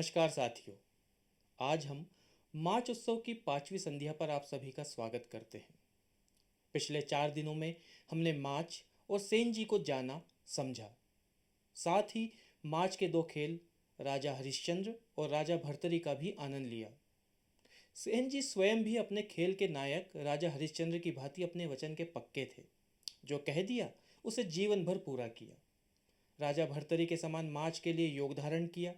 नमस्कार साथियों। आज हम मार्च उत्सव की 5वीं संध्या पर आप सभी का स्वागत करते हैं। पिछले 4 दिनों में हमने मार्च और सेन जी को जाना समझा। साथ ही मार्च के दो खेल राजा हरिश्चंद्र और राजा भर्तरी का भी आनंद लिया। सेन जी स्वयं भी अपने खेल के नायक राजा हरिश्चंद्र की भांति अपने वचन के पक्के थे। जो कह दिया उसे जीवन भर पूरा किया। राजा भर्तरी के समान मार्च के लिए योग धारण किया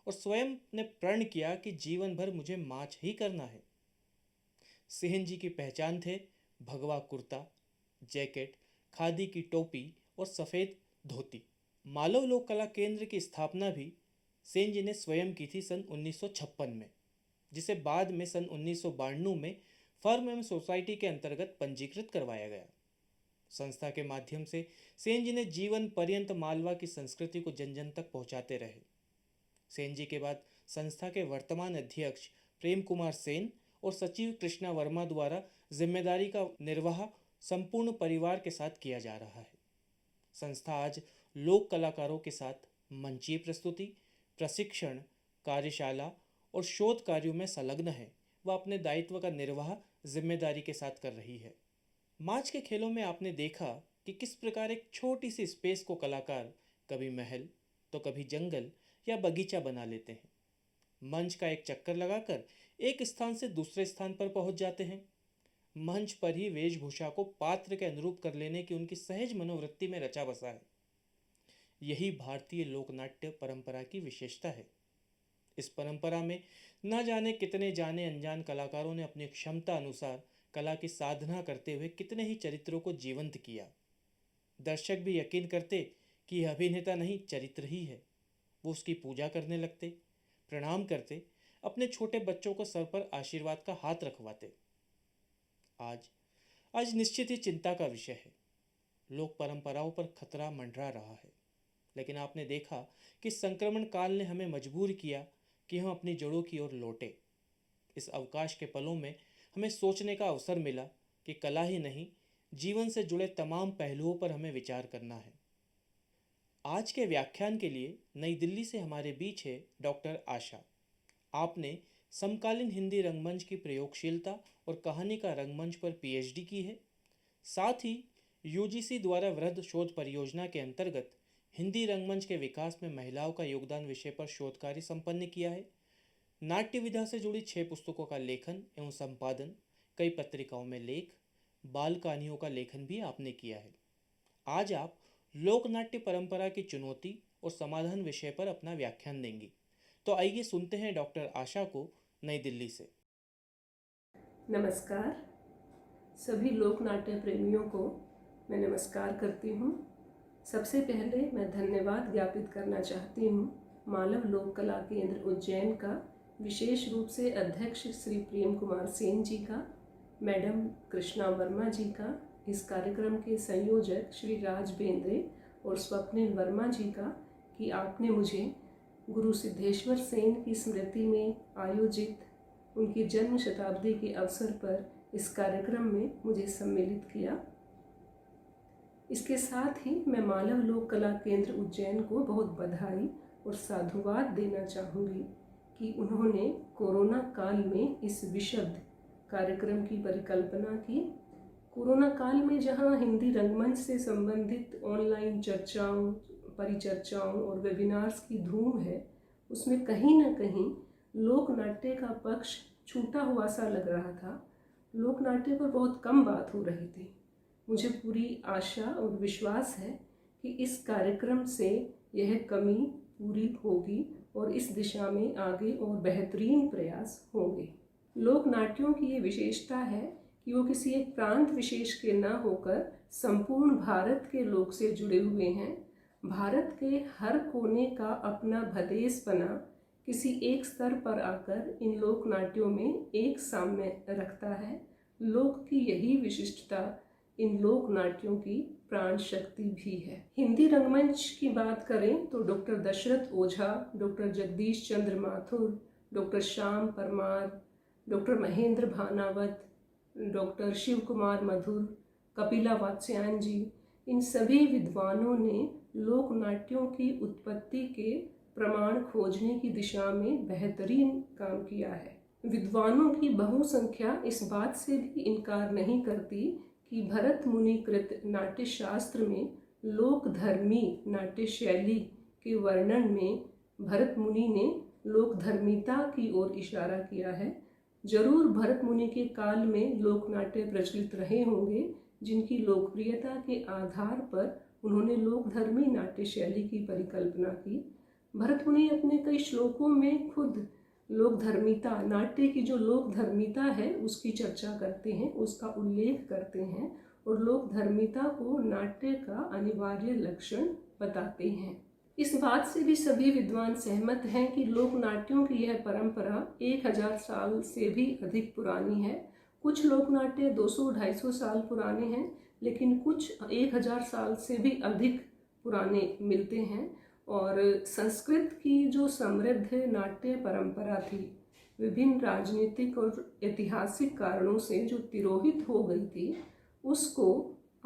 और स्वयं ने प्रण किया कि जीवन भर मुझे मार्च ही करना है। सेन जी की पहचान थे भगवा कुर्ता, जैकेट, खादी की टोपी और सफ़ेद धोती। मालव लोक कला केंद्र की स्थापना भी सेन जी ने स्वयं की थी सन 1956 में, जिसे बाद में सन 1992 में फर्म एवं सोसाइटी के अंतर्गत पंजीकृत करवाया गया। संस्था के माध्यम से सेन जी ने जीवन पर्यंत मालवा की संस्कृति को जन जन तक पहुंचाते रहे। सेन जी के बाद संस्था के वर्तमान अध्यक्ष प्रेम कुमार सेन और सचिव कृष्णा वर्मा द्वारा जिम्मेदारी का निर्वाह संपूर्ण परिवार के साथ किया जा रहा है। संस्था आज लोक कलाकारों के साथ मंचीय प्रस्तुति, प्रशिक्षण, कार्यशाला और शोध कार्यों में संलग्न है व अपने दायित्व का निर्वाह जिम्मेदारी के साथ कर रही है। मार्च के खेलों में आपने देखा कि किस प्रकार एक छोटी सी स्पेस को कलाकार कभी महल तो कभी जंगल या बगीचा बना लेते हैं। मंच का एक चक्कर लगाकर एक स्थान से दूसरे स्थान पर पहुंच जाते हैं। मंच पर ही वेशभूषा को पात्र के अनुरूप कर लेने की उनकी सहज मनोवृत्ति में रचा बसा है। यही भारतीय लोकनाट्य परंपरा की विशेषता है। इस परंपरा में न जाने कितने जाने अनजान कलाकारों ने अपनी क्षमता अनुसार कला की साधना करते हुए कितने ही चरित्रों को जीवंत किया। दर्शक भी यकीन करते कि यह अभिनेता नहीं, चरित्र ही है। वो उसकी पूजा करने लगते, प्रणाम करते, अपने छोटे बच्चों को सर पर आशीर्वाद का हाथ रखवाते। आज आज निश्चित ही चिंता का विषय है। लोक परंपराओं पर खतरा मंडरा रहा है। लेकिन आपने देखा कि संक्रमण काल ने हमें मजबूर किया कि हम अपनी जड़ों की ओर लौटे। इस अवकाश के पलों में हमें सोचने का अवसर मिला कि कला ही नहीं, जीवन से जुड़े तमाम पहलुओं पर हमें विचार करना है। आज के व्याख्यान के लिए नई दिल्ली से हमारे बीच है डॉक्टर आशा। आपने समकालीन हिंदी रंगमंच की प्रयोगशीलता और कहानी का रंगमंच पर पीएचडी की है। साथ ही यूजीसी द्वारा वृहद शोध परियोजना के अंतर्गत हिंदी रंगमंच के विकास में महिलाओं का योगदान विषय पर शोध कार्य संपन्न किया है। नाट्य विधा से जुड़ी 6 पुस्तकों का लेखन एवं संपादन, कई पत्रिकाओं में लेख, बाल कहानियों का लेखन भी आपने किया है। आज आप लोकनाट्य परंपरा की चुनौती और समाधान विषय पर अपना व्याख्यान देंगी। तो आइए सुनते हैं डॉक्टर आशा को नई दिल्ली से। नमस्कार। सभी लोकनाट्य प्रेमियों को मैं नमस्कार करती हूँ। सबसे पहले मैं धन्यवाद ज्ञापित करना चाहती हूँ मालव लोक कला केंद्र उज्जैन का, विशेष रूप से अध्यक्ष श्री प्रेम कुमार सेन जी का, मैडम कृष्णा वर्मा जी का, इस कार्यक्रम के संयोजक श्री राज बेंद्रे और स्वप्निल वर्मा जी का, कि आपने मुझे गुरु सिद्धेश्वर सेन की स्मृति में आयोजित उनकी जन्म शताब्दी के अवसर पर इस कार्यक्रम में मुझे सम्मिलित किया। इसके साथ ही मैं मालव लोक कला केंद्र उज्जैन को बहुत बधाई और साधुवाद देना चाहूँगी कि उन्होंने कोरोना काल में इस विशद कार्यक्रम की परिकल्पना की। कोरोना काल में जहां हिंदी रंगमंच से संबंधित ऑनलाइन चर्चाओं, परिचर्चाओं और वेबिनार्स की धूम है, उसमें कहीं ना कहीं लोकनाट्य का पक्ष छूटा हुआ सा लग रहा था। लोकनाट्य पर बहुत कम बात हो रही थी। मुझे पूरी आशा और विश्वास है कि इस कार्यक्रम से यह कमी पूरी होगी और इस दिशा में आगे और बेहतरीन प्रयास होंगे। लोकनाट्यों की ये विशेषता है कि वो किसी एक प्रांत विशेष के न होकर संपूर्ण भारत के लोग से जुड़े हुए हैं। भारत के हर कोने का अपना भदेसपना किसी एक स्तर पर आकर इन लोकनाट्यों में एक साम्य रखता है। लोक की यही विशिष्टता इन लोकनाट्यों की प्राण शक्ति भी है। हिंदी रंगमंच की बात करें तो doctor Dasharath Ojha, doctor Jagdish Chandra Mathur, doctor Shyam Parmar, doctor Mahendra Bhanawat, doctor Shiv Kumar Madhur, Kapila Vatsyayan ji, इन सभी विद्वानों ने लोकनाट्यों की उत्पत्ति के प्रमाण खोजने की दिशा में बेहतरीन काम किया है। विद्वानों की बहुसंख्या इस बात से भी इनकार नहीं करती कि भरत मुनि कृत नाट्य शास्त्र में लोकधर्मी नाट्य शैली के वर्णन में भरत मुनि ने लोकधर्मिता की ओर इशारा किया है। जरूर भरत मुनि के काल में लोकनाट्य प्रचलित रहे होंगे, जिनकी लोकप्रियता के आधार पर उन्होंने लोकधर्मी नाट्य शैली की परिकल्पना की। भरत मुनि अपने कई श्लोकों में खुद लोकधर्मिता, नाट्य की जो लोकधर्मिता है उसकी चर्चा करते हैं, उसका उल्लेख करते हैं और लोकधर्मिता को नाट्य का अनिवार्य लक्षण बताते हैं। इस बात से भी सभी विद्वान सहमत हैं कि लोक नाट्यों की यह परंपरा 1000 साल से भी अधिक पुरानी है। कुछ लोक नाट्य 200-250 साल पुराने हैं, लेकिन कुछ 1000 साल से भी अधिक पुराने मिलते हैं। और संस्कृत की जो समृद्ध नाट्य परंपरा थी, विभिन्न राजनीतिक और ऐतिहासिक कारणों से जो तिरोहित हो गई थी, उसको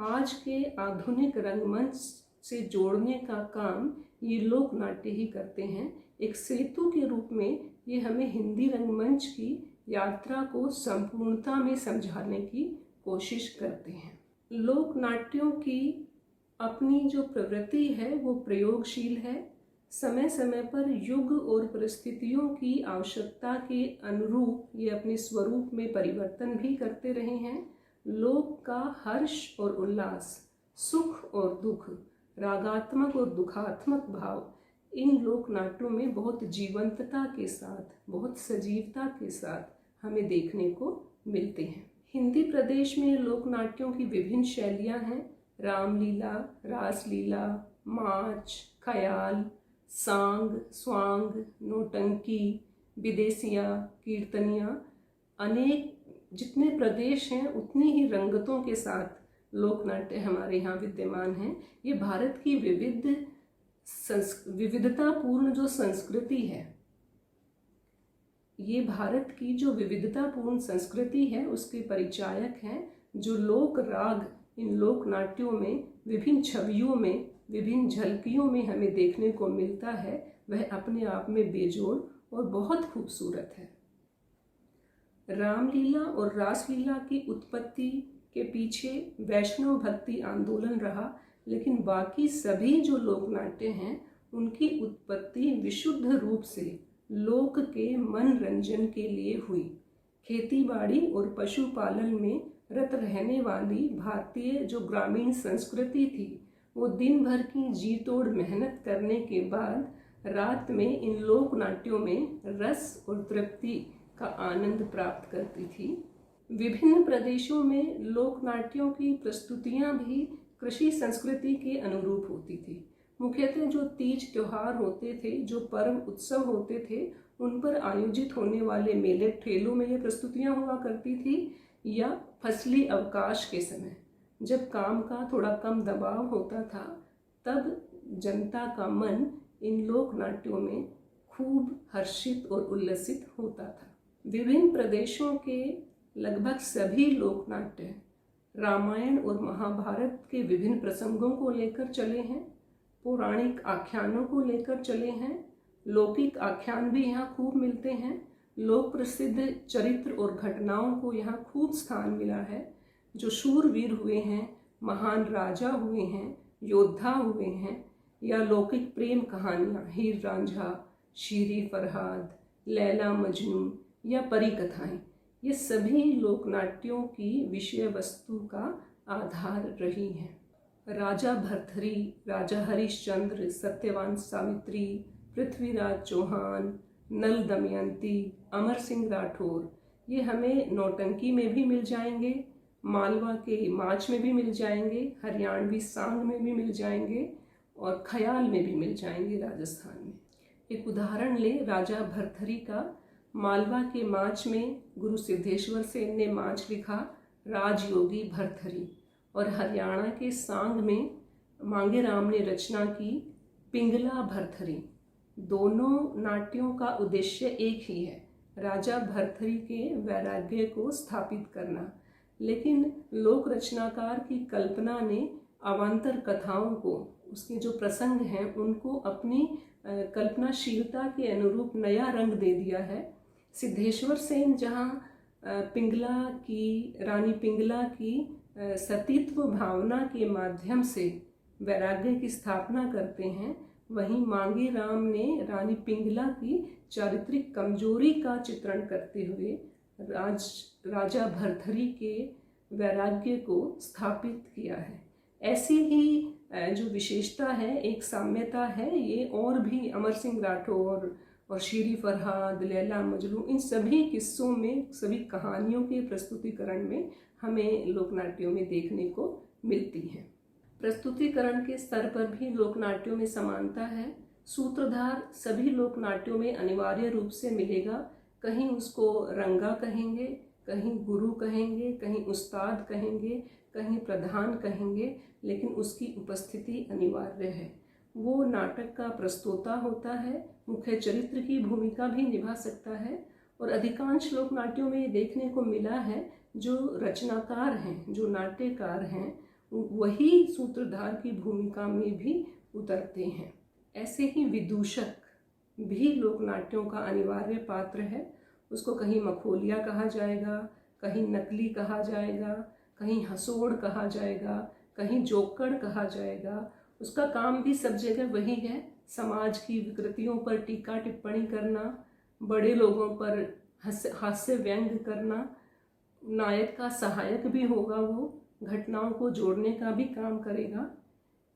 आज के आधुनिक रंगमंच से जोड़ने का काम ये लोक नाट्य ही करते हैं। एक सेतु के रूप में ये हमें हिंदी रंगमंच की यात्रा को संपूर्णता में समझाने की कोशिश करते हैं। लोक नाट्यों की अपनी जो प्रवृत्ति है वो प्रयोगशील है। समय समय पर युग और परिस्थितियों की आवश्यकता के अनुरूप ये अपने स्वरूप में परिवर्तन भी करते रहे हैं। लोक का हर्ष और उल्लास, सुख और दुख, रागात्मक और दुखात्मक भाव इन लोक नाट्यों में बहुत जीवंतता के साथ, बहुत सजीवता के साथ हमें देखने को मिलते हैं। हिंदी प्रदेश में लोक नाट्यों की विभिन्न शैलियां हैं। रामलीला, रासलीला, माच, ख्याल, सांग, स्वांग, नौटंकी, विदेसिया, कीर्तनिया, अनेक जितने प्रदेश हैं उतनी ही रंगतों के साथ लोक नाट्य हमारे यहाँ विद्यमान हैं। ये भारत की विविधतापूर्ण जो संस्कृति है, ये भारत की जो विविधतापूर्ण संस्कृति है उसके परिचायक हैं। जो लोक राग इन लोक नाट्यों में विभिन्न छवियों में, विभिन्न झलकियों में हमें देखने को मिलता है, वह अपने आप में बेजोड़ और बहुत खूबसूरत है। रामलीला और रासलीला की उत्पत्ति के पीछे वैष्णव भक्ति आंदोलन रहा, लेकिन बाकी सभी जो लोक नाट्य हैं उनकी उत्पत्ति विशुद्ध रूप से लोक के मनोरंजन के लिए हुई। खेतीबाड़ी और पशुपालन में रत रहने वाली भारतीय जो ग्रामीण संस्कृति थी, वो दिन भर की जी तोड़ मेहनत करने के बाद रात में इन लोक नाट्यों में रस और तृप्ति का आनंद प्राप्त करती थी। विभिन्न प्रदेशों में लोक नाट्यों की प्रस्तुतियां भी कृषि संस्कृति के अनुरूप होती थी। मुख्यतः जो तीज त्योहार होते थे, जो पर्व उत्सव होते थे, उन पर आयोजित होने वाले मेले ठेलों में ये प्रस्तुतियां हुआ करती थी, या फसली अवकाश के समय जब काम का थोड़ा कम दबाव होता था, तब जनता का मन इन लोक नाट्यों में खूब हर्षित और उल्लसित होता था। विभिन्न प्रदेशों के लगभग सभी लोक नाट्य रामायण और महाभारत के विभिन्न प्रसंगों को लेकर चले हैं, पौराणिक आख्यानों को लेकर चले हैं, लौकिक आख्यान भी यहाँ खूब मिलते हैं, लोक प्रसिद्ध चरित्र और घटनाओं को यहाँ खूब स्थान मिला है। जो शूरवीर हुए हैं, महान राजा हुए हैं, योद्धा हुए हैं, या लौकिक प्रेम कहानियाँ, हीर रांझा, शीरी फरहाद, लैला मजनू या परी कथाएँ, ये सभी लोक नाट्यों की विषय वस्तु का आधार रही हैं। राजा भर्तृहरि, राजा हरिश्चंद्र, सत्यवान सावित्री, पृथ्वीराज चौहान, नल दमयंती, अमर सिंह राठौर, ये हमें नौटंकी में भी मिल जाएंगे, मालवा के माच में भी मिल जाएंगे, हरियाणवी सांग में भी मिल जाएंगे और ख्याल में भी मिल जाएंगे राजस्थान में। एक उदाहरण ले राजा भर्तृहरि का। मालवा के माच में गुरु सिद्धेश्वर सेन ने माच लिखा राजयोगी भर्तृहरि, और हरियाणा के सांग में मांगेराम ने रचना की पिंगला भर्तृहरि। दोनों नाट्यों का उद्देश्य एक ही है, राजा भर्तृहरि के वैराग्य को स्थापित करना, लेकिन लोक रचनाकार की कल्पना ने अवान्तर कथाओं को, उसके जो प्रसंग हैं उनको अपनी कल्पनाशीलता के अनुरूप नया रंग दे दिया है। सिद्धेश्वर सेन जहाँ रानी पिंगला की सतीत्व भावना के माध्यम से वैराग्य की स्थापना करते हैं, वहीं मांगे राम ने रानी पिंगला की चारित्रिक कमजोरी का चित्रण करते हुए राजा भरथरी के वैराग्य को स्थापित किया है। ऐसी ही जो विशेषता है, एक साम्यता है, ये और भी अमर सिंह राठौर और शीरी फरहाद, लैला मजनू, इन सभी किस्सों में, सभी कहानियों के प्रस्तुतिकरण में हमें लोकनाट्यों में देखने को मिलती है। प्रस्तुतिकरण के स्तर पर भी लोकनाट्यों में समानता है। सूत्रधार सभी लोकनाट्यों में अनिवार्य रूप से मिलेगा। कहीं उसको रंगा कहेंगे, कहीं गुरु कहेंगे, कहीं उस्ताद कहेंगे, कहीं प्रधान कहेंगे, लेकिन उसकी उपस्थिति अनिवार्य है। वो नाटक का प्रस्तोता होता है, मुख्य चरित्र की भूमिका भी निभा सकता है, और अधिकांश लोकनाट्यों में ये देखने को मिला है जो रचनाकार हैं, जो नाट्यकार हैं, वही सूत्रधार की भूमिका में भी उतरते हैं। ऐसे ही विदूषक भी लोकनाट्यों का अनिवार्य पात्र है। उसको कहीं मखोलिया कहा जाएगा, कहीं नकली कहा जाएगा, कहीं हंसोड़ कहा जाएगा, कहीं जोकड़ कहा जाएगा। उसका काम भी सब जगह वही है, समाज की विकृतियों पर टीका टिप्पणी करना, बड़े लोगों पर हास्य व्यंग करना। नायक का सहायक भी होगा, वो घटनाओं को जोड़ने का भी काम करेगा।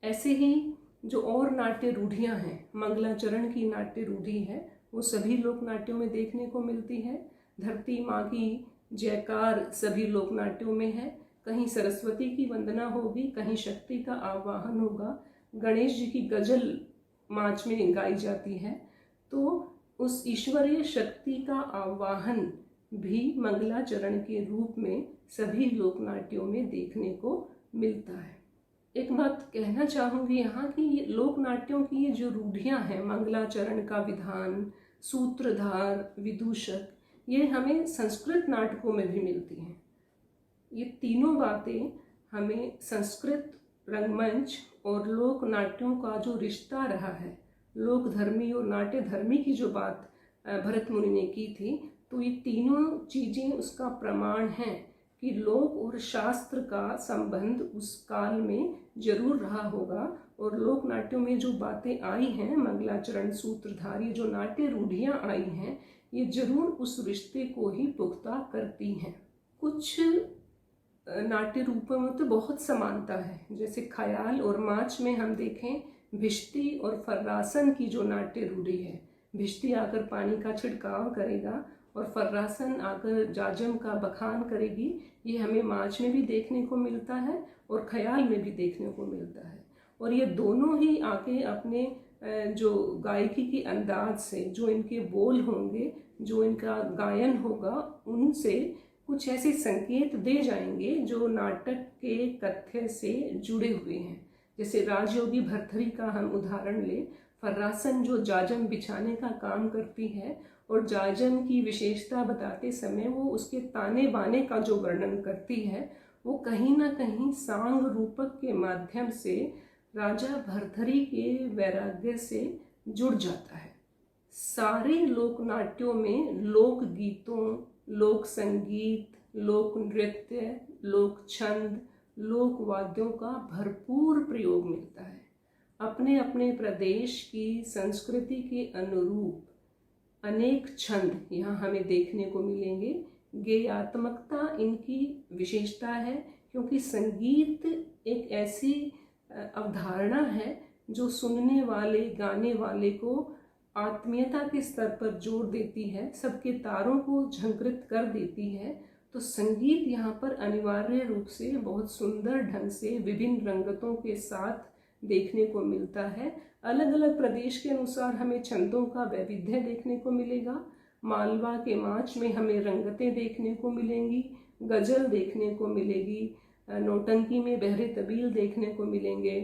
ऐसे ही जो और नाट्य रूढ़ियाँ हैं, मंगलाचरण की नाट्य रूढ़ी है, वो सभी लोकनाट्यों में देखने को मिलती है। धरती माँ की जयकार सभी लोकनाट्यों में है। कहीं सरस्वती की वंदना होगी, कहीं शक्ति का आवाहन होगा, गणेश जी की गजल माच में गाई जाती है। तो उस ईश्वरीय शक्ति का आवाहन भी मंगलाचरण के रूप में सभी लोकनाट्यों में देखने को मिलता है। एक बात कहना चाहूँगी यहाँ कि ये लोकनाट्यों की ये जो रूढ़ियाँ हैं, मंगलाचरण का विधान, सूत्रधार, विदूषक, ये हमें संस्कृत नाटकों में भी मिलती हैं। ये तीनों बातें हमें संस्कृत रंगमंच और लोक नाट्यों का जो रिश्ता रहा है, लोक धर्मी और नाट्य धर्मी की जो बात भरत मुनि ने की थी, तो ये तीनों चीज़ें उसका प्रमाण हैं कि लोक और शास्त्र का संबंध उस काल में जरूर रहा होगा। और लोक नाट्यों में जो बातें आई हैं, मंगलाचरण, सूत्रधारी, जो नाट्य रूढ़ियाँ आई हैं, ये जरूर उस रिश्ते को ही पुख्ता करती हैं। कुछ नाट्य रूपों में तो बहुत समानता है, जैसे ख्याल और माच में हम देखें, भिश्ती और फर्रासन की जो नाट्य रूढ़ी है, भिश्ती आकर पानी का छिड़काव करेगा और फर्रासन आकर जाजम का बखान करेगी, ये हमें माच में भी देखने को मिलता है और ख्याल में भी देखने को मिलता है। और ये दोनों ही आके अपने जो गायकी के अंदाज से, जो इनके बोल होंगे, जो इनका गायन होगा, उनसे कुछ ऐसे संकेत दे जाएंगे जो नाटक के कथ्य से जुड़े हुए हैं। जैसे राजयोगी भरथरी का हम उदाहरण लें, फर्रासन जो जाजम बिछाने का काम करती है और जाजम की विशेषता बताते समय वो उसके ताने बाने का जो वर्णन करती है, वो कहीं ना कहीं सांग रूपक के माध्यम से राजा भरथरी के वैराग्य से जुड़ जाता है। सारे लोक नाट्यों में लोक गीतों, लोक संगीत, लोक नृत्य, लोक छंद, लोक वाद्यों का भरपूर प्रयोग मिलता है। अपने अपने प्रदेश की संस्कृति के अनुरूप अनेक छंद यहाँ हमें देखने को मिलेंगे। गेयात्मकता इनकी विशेषता है, क्योंकि संगीत एक ऐसी अवधारणा है जो सुनने वाले, गाने वाले को आत्मीयता के स्तर पर जोड़ देती है, सबके तारों को झंकृत कर देती है। तो संगीत यहाँ पर अनिवार्य रूप से बहुत सुंदर ढंग से विभिन्न रंगतों के साथ देखने को मिलता है। अलग अलग प्रदेश के अनुसार हमें छंदों का वैविध्य देखने को मिलेगा। मालवा के माच में हमें रंगतें देखने को मिलेंगी, गजल देखने को मिलेगी, नौटंकी में बहरे तबील देखने को मिलेंगे,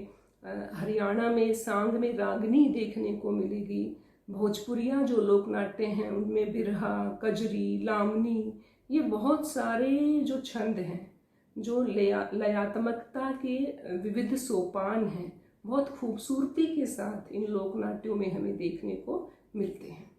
हरियाणा में सांग में रागनी देखने को मिलेगी, भोजपुरिया जो लोक नाट्य हैं उनमें बिरहा, कजरी, लावनी, ये बहुत सारे जो छंद हैं, जो लयात्मकता के विविध सोपान हैं, बहुत खूबसूरती के साथ इन लोक नाट्यों में हमें देखने को मिलते हैं।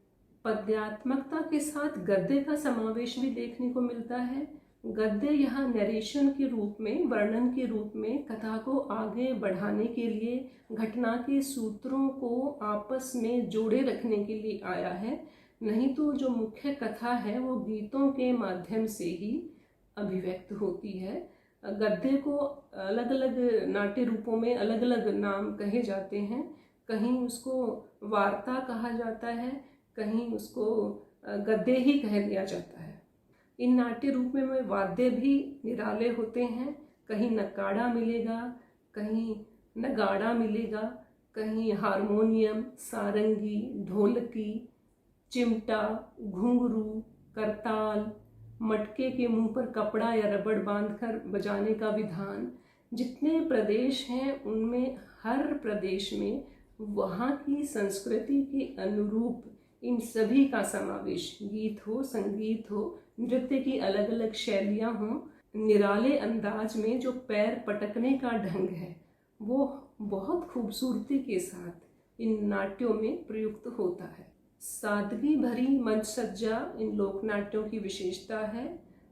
पद्यात्मकता के साथ गद्य का समावेश भी देखने को मिलता है। गद्य यहाँ नरेशन के रूप में, वर्णन के रूप में कथा को आगे बढ़ाने के लिए, घटना के सूत्रों को आपस में जोड़े रखने के लिए आया है। नहीं तो जो मुख्य कथा है वो गीतों के माध्यम से ही अभिव्यक्त होती है। गद्य को अलग अलग नाट्य रूपों में अलग अलग नाम कहे जाते हैं। कहीं उसको वार्ता कहा जाता है, कहीं उसको गद्य ही कह दिया जाता है। इन नाट्य रूप में वाद्य भी निराले होते हैं। कहीं नगाड़ा मिलेगा, कहीं नगाड़ा मिलेगा, कहीं हारमोनियम, सारंगी, ढोलकी, चिमटा, घुंघरू, करताल, मटके के मुंह पर कपड़ा या रबड़ बांधकर बजाने का विधान। जितने प्रदेश हैं उनमें हर प्रदेश में वहाँ की संस्कृति के अनुरूप इन सभी का समावेश, गीत हो, संगीत हो, नृत्य की अलग अलग शैलियाँ हों, निराले अंदाज में जो पैर पटकने का ढंग है वो बहुत खूबसूरती के साथ इन नाट्यों में प्रयुक्त होता है। सादगी भरी मंच सज्जा इन लोक नाट्यों की विशेषता है।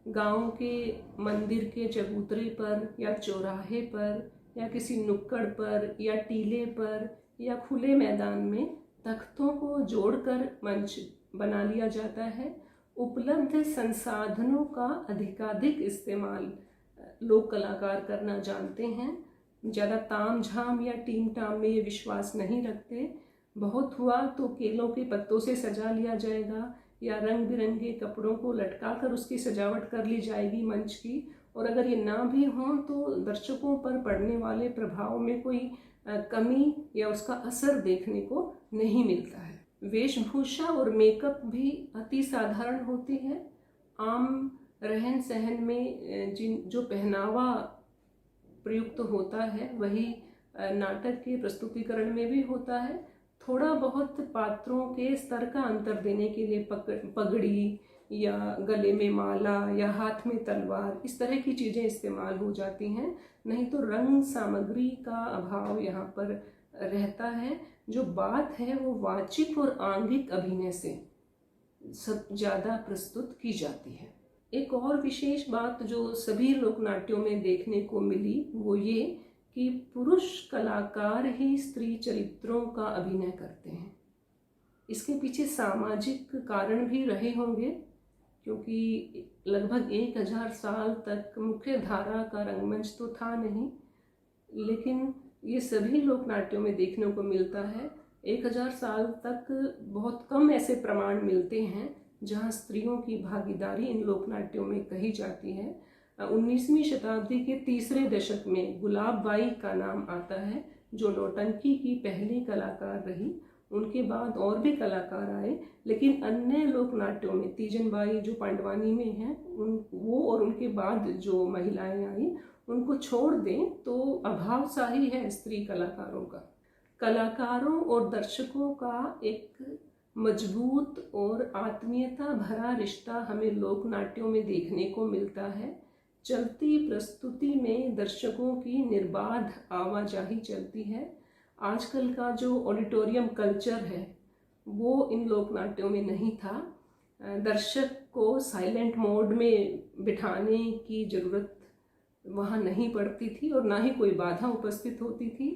गांव के मंदिर के चबूतरे पर या चौराहे पर या किसी नुक्कड़ पर या टीले पर या खुले मैदान में तख्तों को जोड़कर मंच बना लिया जाता है। उपलब्ध संसाधनों का अधिकाधिक इस्तेमाल लोक कलाकार करना जानते हैं। ज़्यादा ताम झाम या टीम टाम में ये विश्वास नहीं रखते। बहुत हुआ तो केलों के पत्तों से सजा लिया जाएगा या रंग बिरंगे कपड़ों को लटका कर उसकी सजावट कर ली जाएगी मंच की। और अगर ये ना भी हों तो दर्शकों पर पड़ने वाले प्रभाव में कोई कमी या उसका असर देखने को नहीं मिलता है। वेशभूषा और मेकअप भी अति साधारण होती है। आम रहन सहन में जो पहनावा प्रयुक्त होता है वही नाटक के प्रस्तुतिकरण में भी होता है। थोड़ा बहुत पात्रों के स्तर का अंतर देने के लिए पगड़ी या गले में माला या हाथ में तलवार, इस तरह की चीज़ें इस्तेमाल हो जाती हैं। नहीं तो रंग सामग्री का अभाव यहाँ पर रहता है। जो बात है वो वाचिक और आंगिक अभिनय से सब ज़्यादा प्रस्तुत की जाती है। एक और विशेष बात जो सभी लोक नाट्यों में देखने को मिली वो ये कि पुरुष कलाकार ही स्त्री चरित्रों का अभिनय करते हैं। इसके पीछे सामाजिक कारण भी रहे होंगे, क्योंकि लगभग 1000 साल तक मुख्य धारा का रंगमंच तो था नहीं, लेकिन ये सभी लोक नाट्यों में देखने को मिलता है। 1000 साल तक बहुत कम ऐसे प्रमाण मिलते हैं जहाँ स्त्रियों की भागीदारी इन लोक नाट्यों में कही जाती है। 19वीं शताब्दी के तीसरे दशक में गुलाब बाई का नाम आता है, जो नौटंकी की पहली कलाकार रही। उनके बाद और भी कलाकार आए, लेकिन अन्य लोक नाट्यों में तीजन बाई जो पांडवानी में हैं वो और उनके बाद जो महिलाएं आई उनको छोड़ दें तो अभाव सा ही है स्त्री कलाकारों का। कलाकारों और दर्शकों का एक मजबूत और आत्मीयता भरा रिश्ता हमें लोक नाट्यों में देखने को मिलता है। चलती प्रस्तुति में दर्शकों की निर्बाध आवाजाही चलती है। आजकल का जो ऑडिटोरियम कल्चर है वो इन लोक नाट्यों में नहीं था। दर्शक को साइलेंट मोड में बिठाने की ज़रूरत वहाँ नहीं पड़ती थी और ना ही कोई बाधा उपस्थित होती थी।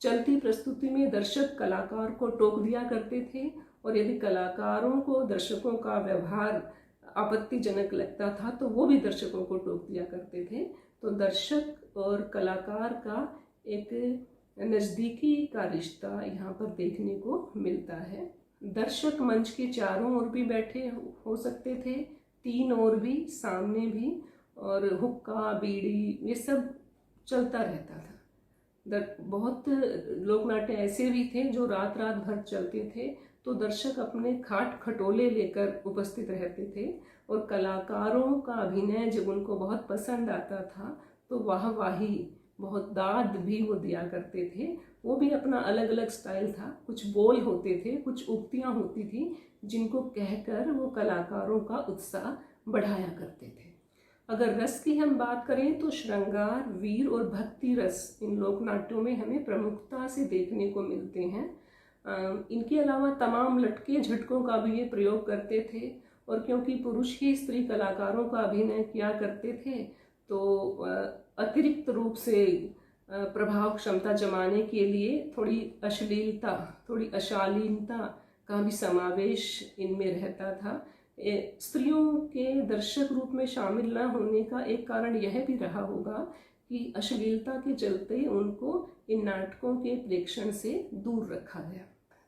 चलती प्रस्तुति में दर्शक कलाकार को टोक दिया करते थे, और यदि कलाकारों को दर्शकों का व्यवहार आपत्तिजनक लगता था तो वो भी दर्शकों को टोक दिया करते थे। तो दर्शक और कलाकार का एक नज़दीकी का रिश्ता यहाँ पर देखने को मिलता है। दर्शक मंच के चारों ओर भी बैठे हो सकते थे, 3 ओर भी, सामने भी, और हुक्का बीड़ी ये सब चलता रहता था। बहुत लोक नाट्य ऐसे भी थे जो रात रात भर चलते थे, तो दर्शक अपने खाट खटोले लेकर उपस्थित रहते थे, और कलाकारों का अभिनय जब उनको बहुत पसंद आता था तो वाहवाही, बहुत दाद भी वो दिया करते थे। वो भी अपना अलग अलग स्टाइल था। कुछ बोल होते थे, कुछ उक्तियाँ होती थी जिनको कहकर वो कलाकारों का उत्साह बढ़ाया करते थे। अगर रस की हम बात करें तो श्रृंगार, वीर और भक्ति रस इन लोक नाट्यों में हमें प्रमुखता से देखने को मिलते हैं। इनके अलावा तमाम लटके झटकों का भी ये प्रयोग करते थे, और क्योंकि पुरुष ही स्त्री कलाकारों का अभिनय किया करते थे तो अतिरिक्त रूप से प्रभाव क्षमता जमाने के लिए थोड़ी अश्लीलता, थोड़ी अशालीनता का भी समावेश इनमें रहता था। स्त्रियों के दर्शक रूप में शामिल न होने का एक कारण यह भी रहा होगा कि अश्लीलता के चलते उनको इन नाटकों के प्रेक्षण से दूर रखा गया।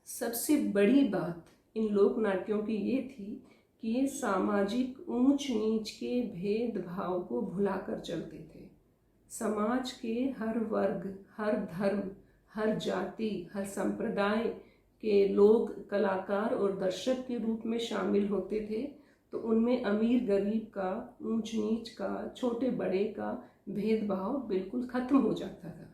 सबसे बड़ी बात इन लोक नाट्यों की ये थी कि ये सामाजिक ऊंच नीच के भेदभाव को भुलाकर चलते थे। समाज के हर वर्ग, हर धर्म, हर जाति, हर संप्रदाय के लोग कलाकार और दर्शक के रूप में शामिल होते थे, तो उनमें अमीर गरीब का, ऊंच नीच का, छोटे बड़े का भेदभाव बिल्कुल खत्म हो जाता था।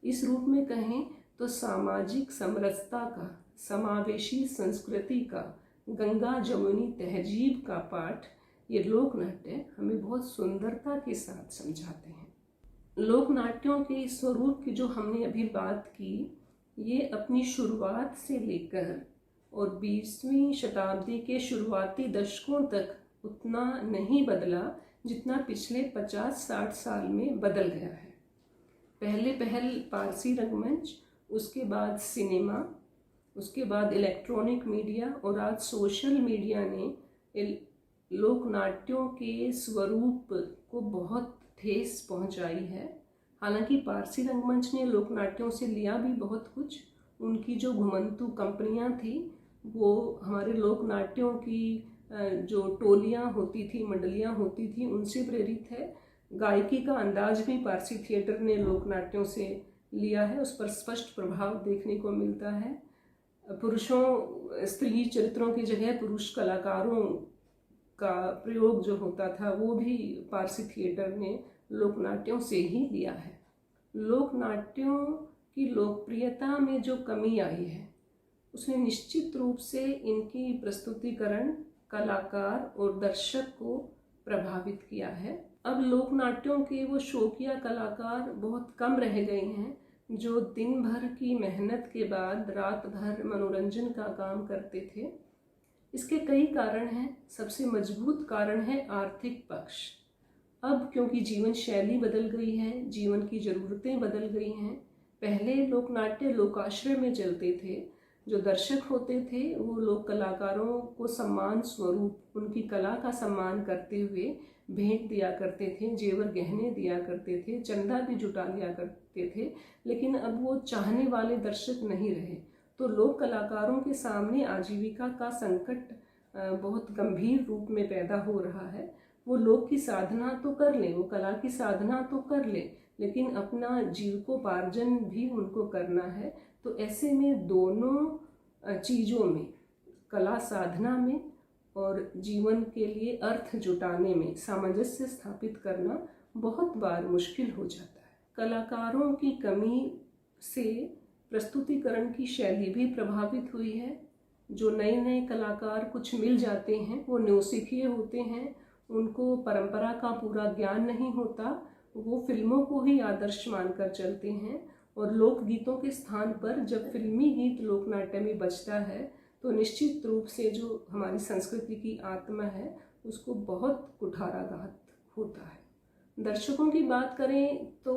इस रूप में कहें तो सामाजिक समरसता का, समावेशी संस्कृति का, गंगा जमुनी तहजीब का पाठ ये लोक नाट्य हमें बहुत सुंदरता के साथ समझाते हैं। लोक नाट्यों के स्वरूप की जो हमने अभी बात की, ये अपनी शुरुआत से लेकर और 20वीं शताब्दी के शुरुआती दशकों तक उतना नहीं बदला जितना पिछले 50-60 साल में बदल गया है। पहले पहल पारसी रंगमंच, उसके बाद सिनेमा, उसके बाद इलेक्ट्रॉनिक मीडिया और आज सोशल मीडिया ने लोक नाट्यों के स्वरूप को बहुत ठेस पहुंचाई है। हालांकि पारसी रंगमंच ने लोक नाट्यों से लिया भी बहुत कुछ। उनकी जो घुमंतू कंपनियां थी वो हमारे लोक नाट्यों की जो टोलियां होती थी, मंडलियां होती थी, उनसे प्रेरित है। गायकी का अंदाज भी पारसी थिएटर ने लोक नाट्यों से लिया है, उस पर स्पष्ट प्रभाव देखने को मिलता है। पुरुषों, स्त्री चरित्रों की जगह पुरुष कलाकारों का प्रयोग जो होता था वो भी पारसी थिएटर ने लोक नाट्यों से ही लिया है। लोक नाट्यों की लोकप्रियता में जो कमी आई है उसने निश्चित रूप से इनकी प्रस्तुतिकरण, कलाकार और दर्शक को प्रभावित किया है। अब लोक नाट्यों के वो शौकिया कलाकार बहुत कम रह गए हैं जो दिन भर की मेहनत के बाद रात भर मनोरंजन का काम करते थे। इसके कई कारण हैं। सबसे मजबूत कारण है आर्थिक पक्ष। अब क्योंकि जीवन शैली बदल गई है, जीवन की ज़रूरतें बदल गई हैं। पहले लोक नाट्य लोकाश्रय में चलते थे। जो दर्शक होते थे वो लोक कलाकारों को सम्मान स्वरूप उनकी कला का सम्मान करते हुए भेंट दिया करते थे, जेवर गहने दिया करते थे, चंदा भी जुटा लिया करते थे। लेकिन अब वो चाहने वाले दर्शक नहीं रहे, तो लोक कलाकारों के सामने आजीविका का संकट बहुत गंभीर रूप में पैदा हो रहा है। वो लोक की साधना तो कर लें, वो कला की साधना तो कर लें, लेकिन अपना जीविकोपार्जन भी उनको करना है। तो ऐसे में दोनों चीज़ों में, कला साधना में और जीवन के लिए अर्थ जुटाने में सामंजस्य स्थापित करना बहुत बार मुश्किल हो जाता है। कलाकारों की कमी से प्रस्तुतिकरण की शैली भी प्रभावित हुई है। जो नए नए कलाकार कुछ मिल जाते हैं वो नौसिखिए होते हैं, उनको परंपरा का पूरा ज्ञान नहीं होता, वो फिल्मों को ही आदर्श मानकर चलते हैं। और लोकगीतों के स्थान पर जब फिल्मी गीत लोकनाट्य में बजता है तो निश्चित रूप से जो हमारी संस्कृति की आत्मा है उसको बहुत कुठाराघात होता है। दर्शकों की बात करें तो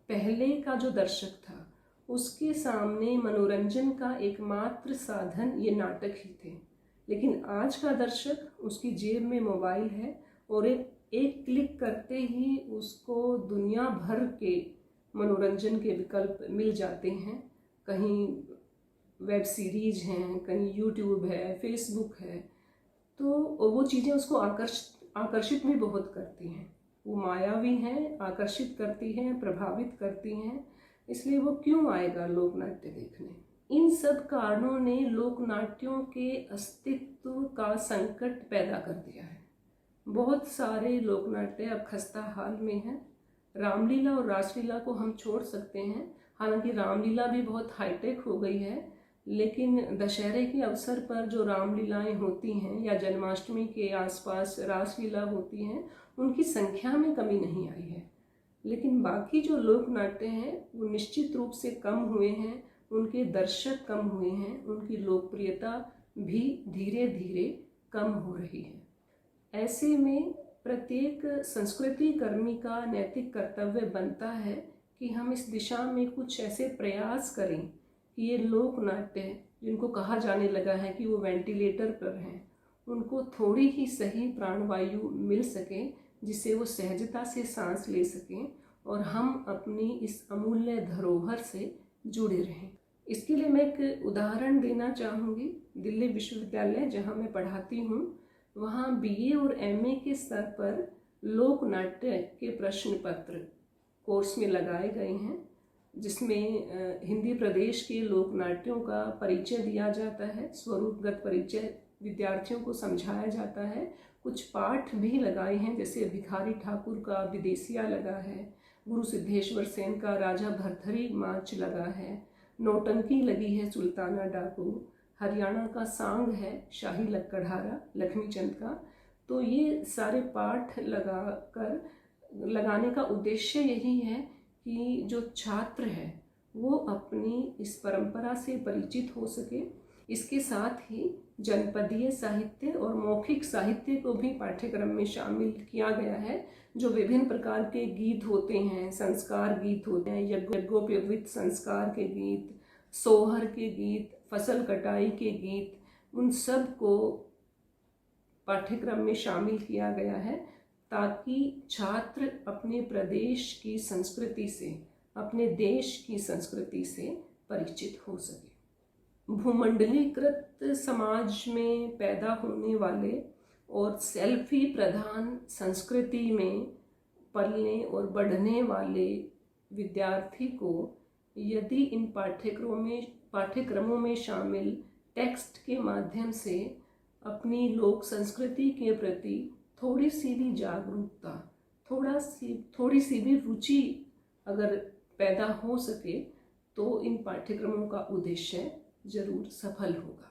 पहले का जो दर्शक था उसके सामने मनोरंजन का एकमात्र साधन ये नाटक ही थे। लेकिन आज का दर्शक, उसकी जेब में मोबाइल है और एक क्लिक करते ही उसको दुनिया भर के मनोरंजन के विकल्प मिल जाते हैं। कहीं वेब सीरीज हैं, कहीं यूट्यूब है, फेसबुक है, तो वो चीज़ें उसको आकर्षित भी बहुत करती हैं। वो मायावी हैं, आकर्षित करती हैं, प्रभावित करती हैं। इसलिए वो क्यों आएगा लोक नाट्य देखने। इन सब कारणों ने लोक नाट्यों के अस्तित्व का संकट पैदा कर दिया है। बहुत सारे लोक नाट्य अब खस्ता हाल में हैं। रामलीला और रासलीला को हम छोड़ सकते हैं, हालांकि रामलीला भी बहुत हाईटेक हो गई है, लेकिन दशहरे के अवसर पर जो रामलीलाएं होती हैं या जन्माष्टमी के आसपास रासलीला होती हैं, उनकी संख्या में कमी नहीं आई है। लेकिन बाकी जो लोक नाट्य हैं वो निश्चित रूप से कम हुए हैं, उनके दर्शक कम हुए हैं, उनकी लोकप्रियता भी धीरे धीरे कम हो रही है। ऐसे में प्रत्येक संस्कृति कर्मी का नैतिक कर्तव्य बनता है कि हम इस दिशा में कुछ ऐसे प्रयास करें कि ये लोक नाट्य जिनको कहा जाने लगा है कि वो वेंटिलेटर पर हैं, उनको थोड़ी ही सही प्राणवायु मिल सके, जिससे वो सहजता से सांस ले सकें और हम अपनी इस अमूल्य धरोहर से जुड़े रहें। इसके लिए मैं एक उदाहरण देना चाहूँगी। दिल्ली विश्वविद्यालय जहाँ मैं पढ़ाती हूँ, वहाँ बीए और एमए के स्तर पर लोक नाट्य के प्रश्न पत्र कोर्स में लगाए गए हैं, जिसमें हिंदी प्रदेश के लोक नाट्यों का परिचय दिया जाता है, स्वरूपगत परिचय विद्यार्थियों को समझाया जाता है। कुछ पाठ भी लगाए हैं, जैसे भिखारी ठाकुर का विदेशिया लगा है, गुरु सिद्धेश्वर सेन का राजा भरथरी माच लगा है, नौटंकी लगी है सुल्ताना डाकू, हरियाणा का सांग है शाही लक्कड़हारा लक्ष्मीचंद का। तो ये सारे पाठ लगाने का उद्देश्य यही है कि जो छात्र है वो अपनी इस परंपरा से परिचित हो सके। इसके साथ ही जनपदीय साहित्य और मौखिक साहित्य को भी पाठ्यक्रम में शामिल किया गया है। जो विभिन्न प्रकार के गीत होते हैं, संस्कार गीत होते हैं, यज्ञोपवीत संस्कार के गीत, सोहर के गीत, फसल कटाई के गीत, उन सब को पाठ्यक्रम में शामिल किया गया है ताकि छात्र अपने प्रदेश की संस्कृति से, अपने देश की संस्कृति से परिचित हो सके। भूमंडलीकृत समाज में पैदा होने वाले और सेल्फी प्रधान संस्कृति में पलने और बढ़ने वाले विद्यार्थी को यदि इन पाठ्यक्रमों में शामिल टेक्स्ट के माध्यम से अपनी लोक संस्कृति के प्रति थोड़ी सी भी जागरूकता, थोड़ी सी भी रुचि अगर पैदा हो सके तो इन पाठ्यक्रमों का उद्देश्य जरूर सफल होगा।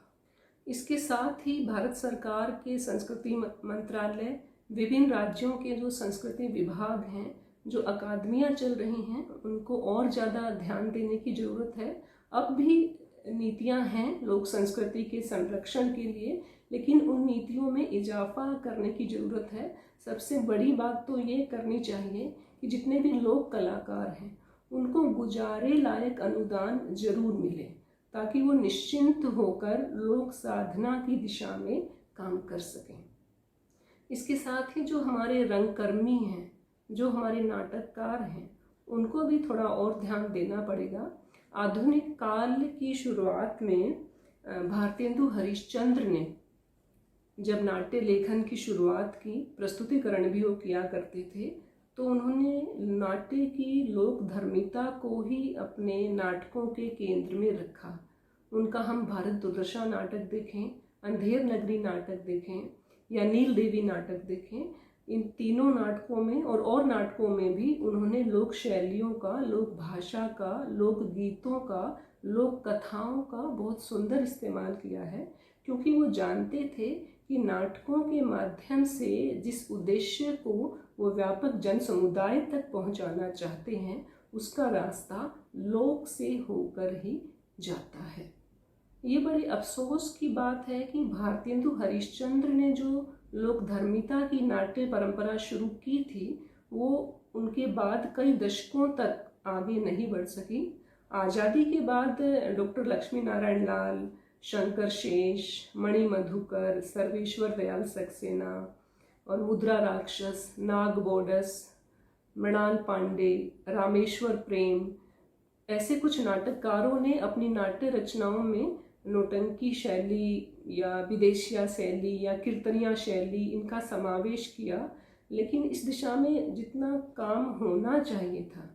इसके साथ ही भारत सरकार के संस्कृति मंत्रालय, विभिन्न राज्यों के जो संस्कृति विभाग हैं, जो अकादमियाँ चल रही हैं, उनको और ज़्यादा ध्यान देने की ज़रूरत है। अब भी नीतियाँ हैं लोक संस्कृति के संरक्षण के लिए, लेकिन उन नीतियों में इजाफा करने की ज़रूरत है। सबसे बड़ी बात तो ये करनी चाहिए कि जितने भी लोक कलाकार हैं उनको गुजारे लायक अनुदान जरूर मिले, ताकि वो निश्चिंत होकर लोक साधना की दिशा में काम कर सकें। इसके साथ ही जो हमारे रंगकर्मी हैं, जो हमारे नाटककार हैं, उनको भी थोड़ा और ध्यान देना पड़ेगा। आधुनिक काल की शुरुआत में भारतेंदु हरिश्चंद्र ने जब नाट्य लेखन की शुरुआत की, प्रस्तुतिकरण भी वो किया करते थे, तो उन्होंने नाट्य की लोक धर्मिता को ही अपने नाटकों के केंद्र में रखा। उनका हम भारत दुर्दशा नाटक देखें, अंधेर नगरी नाटक देखें या नील देवी नाटक देखें, इन तीनों नाटकों में और नाटकों में भी उन्होंने लोक शैलियों का, लोक भाषा का, लोक गीतों का, लोक कथाओं का बहुत सुंदर इस्तेमाल किया है, क्योंकि वो जानते थे कि नाटकों के माध्यम से जिस उद्देश्य को वो व्यापक जन समुदाय तक पहुंचाना चाहते हैं, उसका रास्ता लोक से होकर ही जाता है। ये बड़ी अफसोस की बात है कि भारतेंदु हरिश्चंद्र ने जो लोक धर्मिता की नाट्य परंपरा शुरू की थी, वो उनके बाद कई दशकों तक आगे नहीं बढ़ सकी। आज़ादी के बाद डॉक्टर लक्ष्मी नारायण लाल, शंकर शेष, मणि मधुकर, सर्वेश्वर दयाल सक्सेना और मुद्रा राक्षस, नाग बोडस, मृणाल पांडे, रामेश्वर प्रेम, ऐसे कुछ नाटककारों ने अपनी नाट्य रचनाओं में नौटंकी शैली या विदेशिया शैली या कीर्तनिया शैली, इनका समावेश किया। लेकिन इस दिशा में जितना काम होना चाहिए था,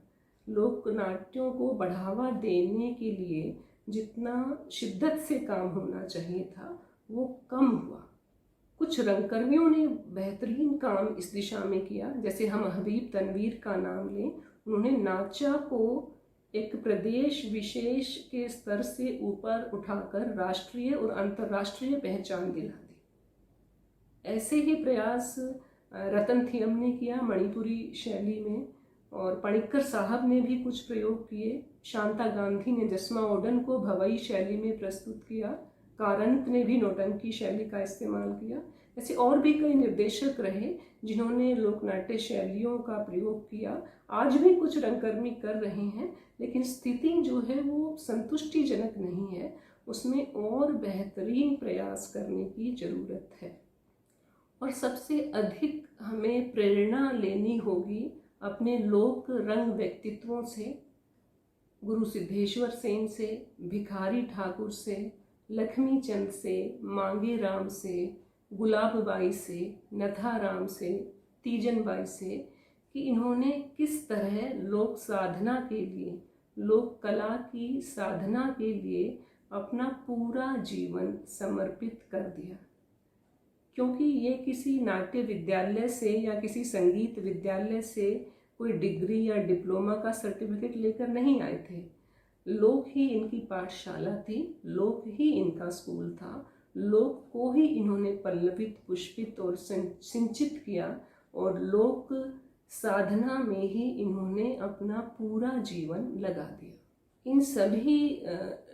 लोक नाट्यों को बढ़ावा देने के लिए जितना शिद्दत से काम होना चाहिए था, वो कम हुआ। कुछ रंगकर्मियों ने बेहतरीन काम इस दिशा में किया, जैसे हम हबीब तनवीर का नाम लें। उन्होंने नाचा को एक प्रदेश विशेष के स्तर से ऊपर उठाकर राष्ट्रीय और अंतर्राष्ट्रीय पहचान दिला दी। ऐसे ही प्रयास रतनथियम ने किया मणिपुरी शैली में, और पणिक्कर साहब ने भी कुछ प्रयोग किए। शांता गांधी ने जसमा ओडन को भवई शैली में प्रस्तुत किया। कारंत ने भी नौटंकी शैली का इस्तेमाल किया। ऐसे और भी कई निर्देशक रहे जिन्होंने लोकनाट्य शैलियों का प्रयोग किया। आज भी कुछ रंगकर्मी कर रहे हैं, लेकिन स्थिति जो है वो संतुष्टिजनक नहीं है। उसमें और बेहतरीन प्रयास करने की ज़रूरत है। और सबसे अधिक हमें प्रेरणा लेनी होगी अपने लोक रंग व्यक्तित्वों से, गुरु सिद्धेश्वर सेन से, भिखारी ठाकुर से, लक्ष्मी चंद से, मांगे राम से, गुलाब बाई से, नथाराम से, तीजन बाई से, कि इन्होंने किस तरह लोक साधना के लिए, लोक कला की साधना के लिए अपना पूरा जीवन समर्पित कर दिया। क्योंकि ये किसी नाट्य विद्यालय से या किसी संगीत विद्यालय से कोई डिग्री या डिप्लोमा का सर्टिफिकेट लेकर नहीं आए थे। लोक ही इनकी पाठशाला थी, लोक ही इनका स्कूल था, लोक को ही इन्होंने पल्लवित, पुष्पित और सिंचित किया, और लोक साधना में ही इन्होंने अपना पूरा जीवन लगा दिया। इन सभी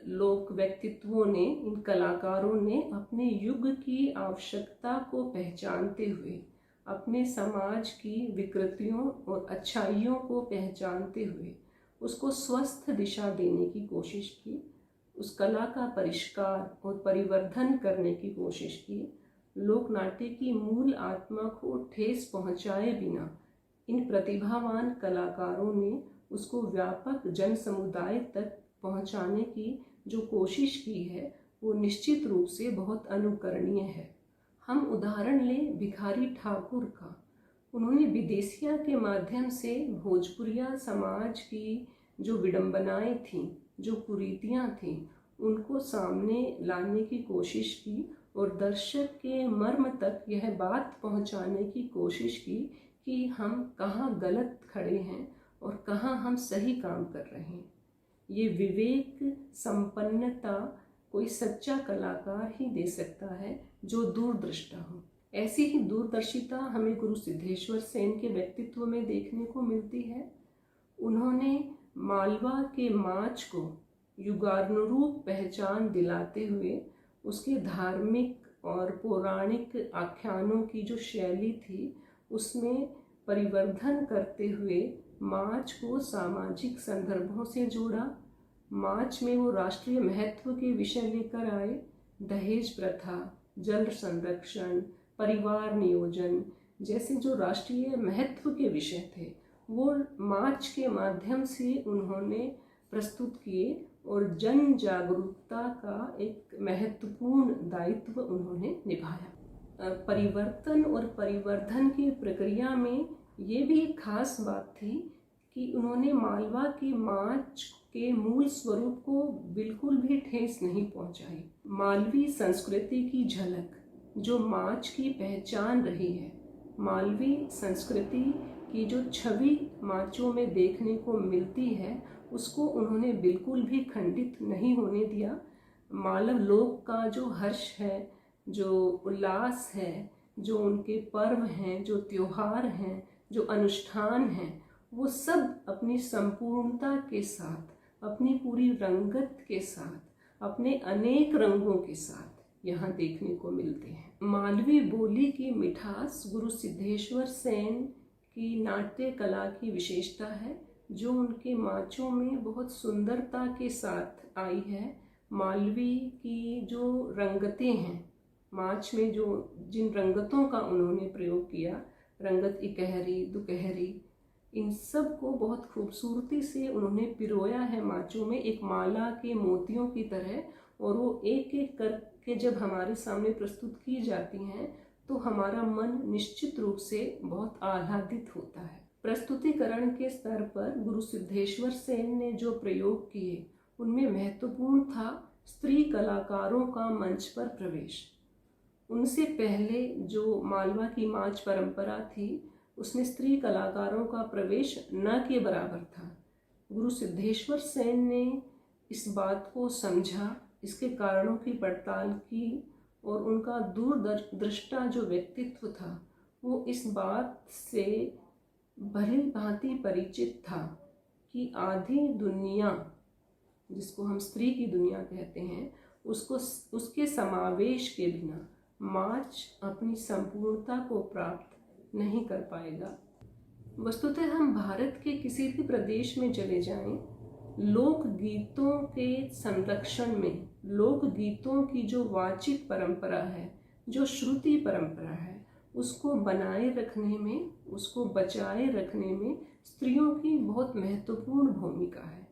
लोक व्यक्तित्वों ने, इन कलाकारों ने अपने युग की आवश्यकता को पहचानते हुए, अपने समाज की विकृतियों और अच्छाइयों को पहचानते हुए उसको स्वस्थ दिशा देने की कोशिश की, उस कला का परिष्कार और परिवर्धन करने की कोशिश की। लोकनाट्य की मूल आत्मा को ठेस पहुंचाए बिना इन प्रतिभावान कलाकारों ने उसको व्यापक जन समुदाय तक पहुंचाने की जो कोशिश की है, वो निश्चित रूप से बहुत अनुकरणीय है। हम उदाहरण लें भिखारी ठाकुर का। उन्होंने विदेशिया के माध्यम से भोजपुरिया समाज की जो विडंबनाएं थीं, जो कुरीतियां थीं, उनको सामने लाने की कोशिश की और दर्शक के मर्म तक यह बात पहुंचाने की कोशिश की कि हम कहाँ गलत खड़े हैं और कहाँ हम सही काम कर रहे हैं। ये विवेक संपन्नता कोई सच्चा कलाकार ही दे सकता है जो दूरदृष्टा हो। ऐसी ही दूरदर्शिता हमें गुरु सिद्धेश्वर सेन के व्यक्तित्व में देखने को मिलती है। उन्होंने मालवा के माच को युगानुरूप पहचान दिलाते हुए उसके धार्मिक और पौराणिक आख्यानों की जो शैली थी उसमें परिवर्धन करते हुए माच को सामाजिक संदर्भों से जोड़ा। माच में वो राष्ट्रीय महत्व के विषय लेकर आए, दहेज प्रथा, जल संरक्षण, परिवार नियोजन जैसे जो राष्ट्रीय महत्व के विषय थे वो माच के माध्यम से उन्होंने प्रस्तुत किए और जन जागरूकता का एक महत्वपूर्ण दायित्व उन्होंने निभाया। परिवर्तन और परिवर्धन की प्रक्रिया में ये भी एक खास बात थी कि उन्होंने मालवा की माच के मूल स्वरूप को बिल्कुल भी ठेस नहीं पहुंचाई। मालवी संस्कृति की झलक जो माच की पहचान रही है, मालवी संस्कृति की जो छवि माचों में देखने को मिलती है, उसको उन्होंने बिल्कुल भी खंडित नहीं होने दिया। मालव लोक का जो हर्ष है, जो उल्लास है, जो उनके पर्व हैं, जो त्योहार हैं, जो अनुष्ठान हैं, वो सब अपनी संपूर्णता के साथ, अपनी पूरी रंगत के साथ, अपने अनेक रंगों के साथ यहाँ देखने को मिलते हैं। मालवी बोली की मिठास गुरु सिद्धेश्वर सेन की नाट्य कला की विशेषता है जो उनके माचों में बहुत सुंदरता के साथ आई है। मालवी की जो रंगतें हैं, माच में जो जिन रंगतों का उन्होंने प्रयोग किया, रंगत इकहरी, दुकहरी, इन सब को बहुत खूबसूरती से उन्होंने पिरोया है माचों में एक माला के मोतियों की तरह, और वो एक एक करके जब हमारे सामने प्रस्तुत की जाती हैं तो हमारा मन निश्चित रूप से बहुत आह्लादित होता है। प्रस्तुतिकरण के स्तर पर गुरु सिद्धेश्वर सेन ने जो प्रयोग किए उनमें महत्वपूर्ण था स्त्री कलाकारों का मंच पर प्रवेश। उनसे पहले जो मालवा की माच परंपरा थी उसमें स्त्री कलाकारों का प्रवेश न के बराबर था। गुरु सिद्धेश्वर सेन ने इस बात को समझा, इसके कारणों की पड़ताल की और उनका दूरदृष्टा जो व्यक्तित्व था वो इस बात से भली भांति परिचित था कि आधी दुनिया, जिसको हम स्त्री की दुनिया कहते हैं, उसके समावेश के बिना मार्च अपनी संपूर्णता को प्राप्त नहीं कर पाएगा। वस्तुतः हम भारत के किसी भी प्रदेश में चले जाएं, लोकगीतों के संरक्षण में, लोकगीतों की जो वाचिक परंपरा है, जो श्रुति परंपरा है, उसको बनाए रखने में, उसको बचाए रखने में स्त्रियों की बहुत महत्वपूर्ण भूमिका है।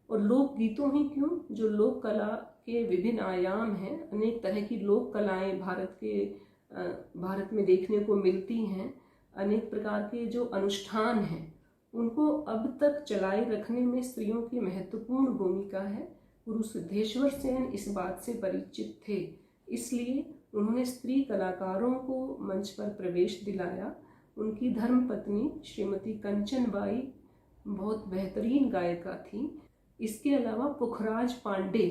और लोकगीतों ही क्यों, जो लोक कला के विभिन्न आयाम हैं, अनेक तरह की लोक कलाएं भारत में देखने को मिलती हैं, अनेक प्रकार के जो अनुष्ठान हैं उनको अब तक चलाए रखने में स्त्रियों की महत्वपूर्ण भूमिका है। गुरु सिद्धेश्वर सेन इस बात से परिचित थे, इसलिए उन्होंने स्त्री कलाकारों को मंच पर प्रवेश दिलाया। उनकी धर्मपत्नी श्रीमती कंचनबाई बहुत बेहतरीन गायिका थी। इसके अलावा पुखराज पांडे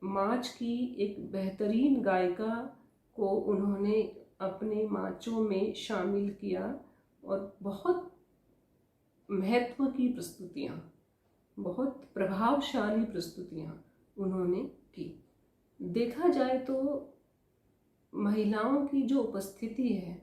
माच की एक बेहतरीन गायिका को उन्होंने अपने माचों में शामिल किया और बहुत महत्व की प्रस्तुतियाँ, बहुत प्रभावशाली प्रस्तुतियाँ उन्होंने की। देखा जाए तो महिलाओं की जो उपस्थिति है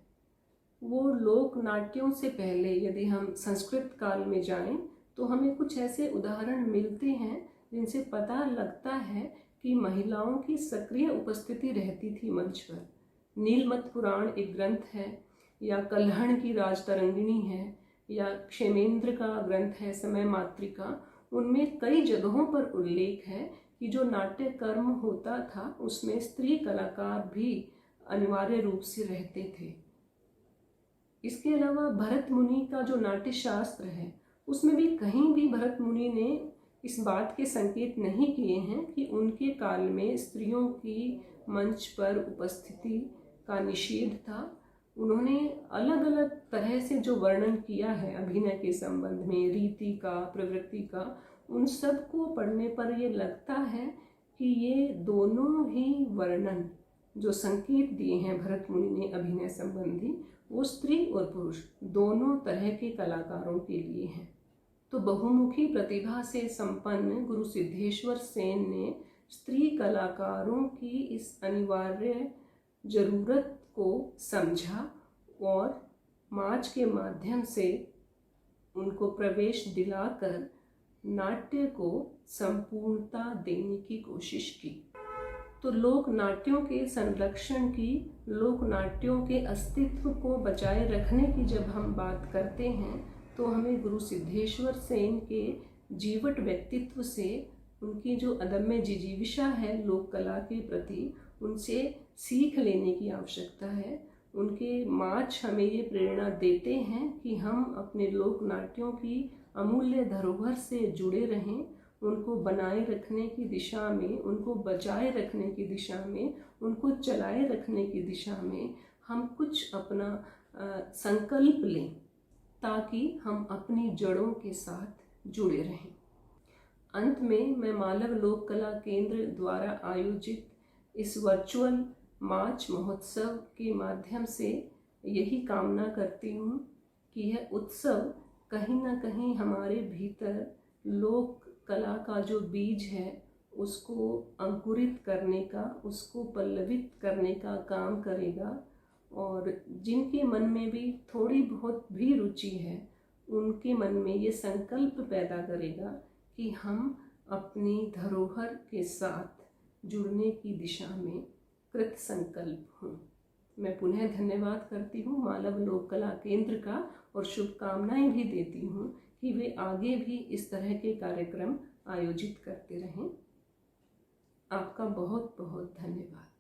वो लोक नाट्यों से पहले, यदि हम संस्कृत काल में जाएं तो हमें कुछ ऐसे उदाहरण मिलते हैं जिनसे पता लगता है कि महिलाओं की सक्रिय उपस्थिति रहती थी मंच पर। नीलमत पुराण एक ग्रंथ है, या कल्हण की राजतरंगिणी है, या क्षेमेंद्र का ग्रंथ है समय मातृका। उनमें कई जगहों पर उल्लेख है कि जो नाट्य कर्म होता था उसमें स्त्री कलाकार भी अनिवार्य रूप से रहते थे। इसके अलावा भरत मुनि का जो नाट्य शास्त्र है उसमें भी कहीं भी भरत मुनि ने इस बात के संकेत नहीं किए हैं कि उनके काल में स्त्रियों की मंच पर उपस्थिति का निषेध था। उन्होंने अलग अलग तरह से जो वर्णन किया है अभिनय के संबंध में, रीति का, प्रवृत्ति का, उन सब को पढ़ने पर ये लगता है कि ये दोनों ही वर्णन जो संकेत दिए हैं भरत मुनि ने अभिनय संबंधी, वो स्त्री और पुरुष दोनों तरह के कलाकारों के लिए हैं। तो बहुमुखी प्रतिभा से संपन्न गुरु सिद्धेश्वर सेन ने स्त्री कलाकारों की इस अनिवार्य जरूरत को समझा और माच के माध्यम से उनको प्रवेश दिलाकर नाट्य को संपूर्णता देने की कोशिश की। तो लोक नाट्यों के संरक्षण की, लोक नाट्यों के अस्तित्व को बचाए रखने की जब हम बात करते हैं तो हमें गुरु सिद्धेश्वर सेन के जीवट व्यक्तित्व से, उनकी जो अदम्य जिजीविषा है लोक कला के प्रति, उनसे सीख लेने की आवश्यकता है। उनके माच हमें ये प्रेरणा देते हैं कि हम अपने लोक नाट्यों की अमूल्य धरोहर से जुड़े रहें, उनको बनाए रखने की दिशा में, उनको बचाए रखने की दिशा में, उनको चलाए रखने की दिशा में हम कुछ अपना संकल्प लें ताकि हम अपनी जड़ों के साथ जुड़े रहें। अंत में मैं मालव लोक कला केंद्र द्वारा आयोजित इस वर्चुअल माच महोत्सव के माध्यम से यही कामना करती हूँ कि यह उत्सव कहीं ना कहीं हमारे भीतर लोक कला का जो बीज है उसको अंकुरित करने का, उसको पल्लवित करने का काम करेगा। और जिनके मन में भी थोड़ी बहुत भी रुचि है उनके मन में ये संकल्प पैदा करेगा कि हम अपनी धरोहर के साथ जुड़ने की दिशा में कृत संकल्प हों। मैं पुनः धन्यवाद करती हूँ मालव लोक कला केंद्र का और शुभकामनाएं भी देती हूँ कि वे आगे भी इस तरह के कार्यक्रम आयोजित करते रहें। आपका बहुत बहुत धन्यवाद।